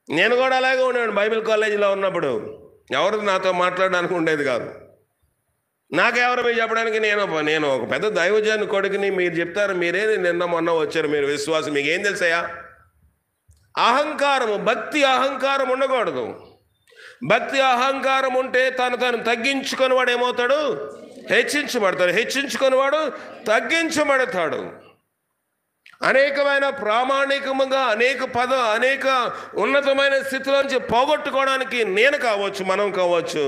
నేను కూడా అలాగే ఉన్నాను. బైబిల్ కాలేజీలో ఉన్నప్పుడు ఎవరు నాతో మాట్లాడడానికి ఉండేది కాదు. నాకెవరు మీరు చెప్పడానికి? నేను ఒక పెద్ద దైవజాని కొడుకుని, మీరు చెప్తారు, మీరే నిన్న మొన్న వచ్చారు, మీరు విశ్వాసం, మీకు ఏం తెలుసయ్యా? అహంకారము, భక్తి అహంకారం ఉండకూడదు. భక్తి అహంకారం ఉంటే తను తగ్గించుకొని వాడు ఏమవుతాడు? హెచ్చించబడతాడు. హెచ్చించుకొని వాడు తగ్గించబడతాడు. అనేకమైన ప్రామాణికముగా అనేక ఉన్నతమైన స్థితిలోంచి పోగొట్టుకోవడానికి నేను కావచ్చు, మనం కావచ్చు.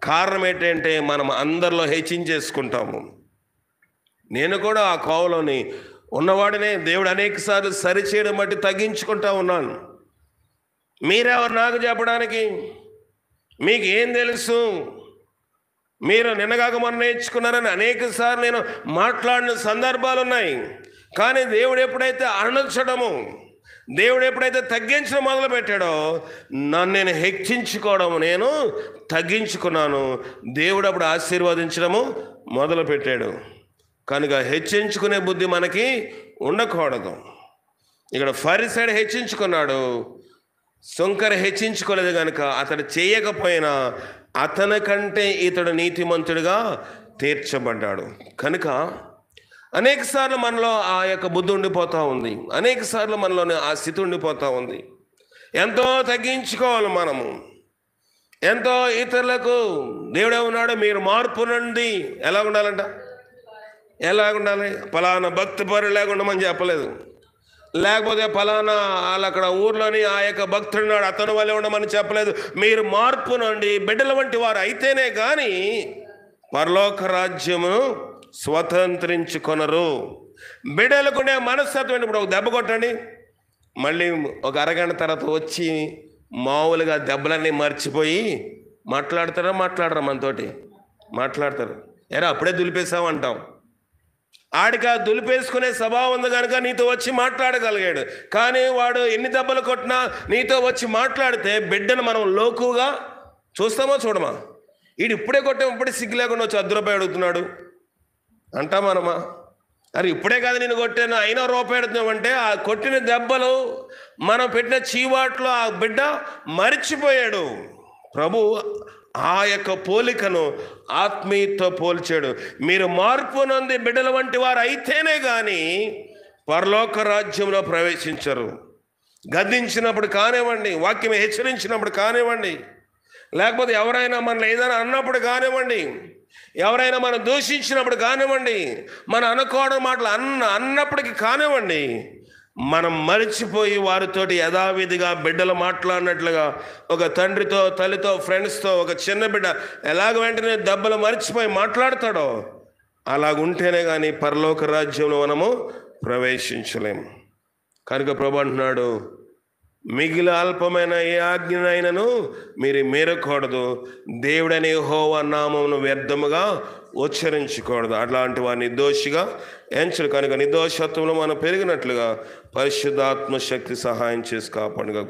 కారణం ఏంటంటే మనం అందరిలో హెచ్చించేసుకుంటాము. నేను కూడా ఆ కోవలోని ఉన్నవాడినే. దేవుడు అనేకసార్లు సరిచేయడం బట్టి తగ్గించుకుంటా ఉన్నాను. మీరెవరు నాకు చెప్పడానికి? మీకు ఏం తెలుసు? మీరు నిన్నగాక మొన్న నేర్చుకున్నారని అనేకసార్లు నేను మాట్లాడిన సందర్భాలు ఉన్నాయి. కానీ దేవుడు ఎప్పుడైతే అణచడము, దేవుడు ఎప్పుడైతే తగ్గించడం మొదలుపెట్టాడో నన్ను నేను హెచ్చించుకోవడం, నేను తగ్గించుకున్నాను. దేవుడు అప్పుడు ఆశీర్వదించడము మొదలుపెట్టాడు. కనుక హెచ్చించుకునే బుద్ధి మనకి ఉండకూడదు. ఇక్కడ ఫరిసైడు హెచ్చించుకున్నాడు, సుంకర హెచ్చించుకోలేదు. కనుక అతడు చేయకపోయినా అతని కంటే ఇతడు నీతిమంతుడిగా తీర్చబడ్డాడు. కనుక అనేకసార్లు మనలో ఆ యొక్క బుద్ధి ఉండిపోతూ ఉంది. అనేకసార్లు మనలోనే ఆ స్థితి ఉండిపోతూ ఉంది. ఎంతో తగ్గించుకోవాలి మనము. ఎంతో ఇతరులకు దేవుడే ఉన్నాడు, మీరు మార్పు నుండి ఎలా ఉండాలంట? ఎలా ఉండాలి? ఫలానా భక్తి పరులాగా ఉండమని చెప్పలేదు. లేకపోతే ఫలానా వాళ్ళు అక్కడ ఊర్లోని ఆ యొక్క భక్తుడున్నాడు, అతని వల్లే ఉండమని చెప్పలేదు. మీరు మార్పు నుండి బిడ్డల వంటి వారు అయితేనే కానీ పరలోక రాజ్యమును స్వతంత్రించుకొనరు. బిడ్డలకుండే మనస్తత్వం. ఇప్పుడు ఒక దెబ్బ కొట్టండి, మళ్ళీ ఒక అరగంట తర్వాత వచ్చి మామూలుగా దెబ్బలన్నీ మర్చిపోయి మాట్లాడతారా? మనతోటి మాట్లాడతారు. ఎరా అప్పుడే దులిపేసావు అంటాం. ఆడికి ఆ దులిపేసుకునే స్వభావం ఉంది కనుక నీతో వచ్చి మాట్లాడగలిగాడు. కానీ వాడు ఎన్ని దెబ్బలు కొట్టినా నీతో వచ్చి మాట్లాడితే బిడ్డను మనం లోకుగా చూస్తామో చూడమా? వీడు ఇప్పుడే కొట్టాం, ఇప్పుడే సిగ్గు లేకుండా వచ్చి ₹10 అడుగుతున్నాడు అంటామనమా? అరే ఇప్పుడే కాదు నేను కొట్టాను, అయినా రూపాయి అడుగుతున్నామంటే ఆ కొట్టిన దెబ్బలు, మనం పెట్టిన చీవాట్లు ఆ బిడ్డ మరిచిపోయాడు. ప్రభు ఆ యొక్క పోలికను ఆత్మీయతో పోల్చాడు. మీరు మార్పు నొంది బిడ్డల వంటి వారు అయితేనే కానీ పరలోక రాజ్యంలో ప్రవేశించరు. గద్దించినప్పుడు కానివ్వండి, వాక్యం హెచ్చరించినప్పుడు కానివ్వండి, లేకపోతే ఎవరైనా మనల్ని ఏదైనా అన్నప్పుడు కానివ్వండి, ఎవరైనా మనం దూషించినప్పుడు కానివ్వండి, మన అనుకోవడం మాటలు అన్నప్పటికీ కానివ్వండి, మనం మరిచిపోయి వారితోటి యథావిధిగా బిడ్డలు మాట్లాడినట్లుగా ఒక తండ్రితో, తల్లితో, ఫ్రెండ్స్తో ఒక చిన్న బిడ్డ ఎలాగ వెంటనే దెబ్బలు మరిచిపోయి మాట్లాడతాడో అలాగుంటేనే కానీ పరలోక రాజ్యంలో మనము ప్రవేశించలేము. కనుక ప్రభు అంటున్నాడు, మిగిలిన అల్పమైన ఏ ఆజ్ఞనైనను మీరు మీరకూడదు, దేవుడని యెహోవా నామమును వ్యర్థముగా ఉచ్చరించకూడదు. అట్లాంటి వారిని నిర్దోషిగా ఎంచరు. కనుక నిర్దోషత్వంలో మనం పెరిగినట్లుగా పరిశుద్ధాత్మ శక్తి సహాయం చేసి కాపాడుగా.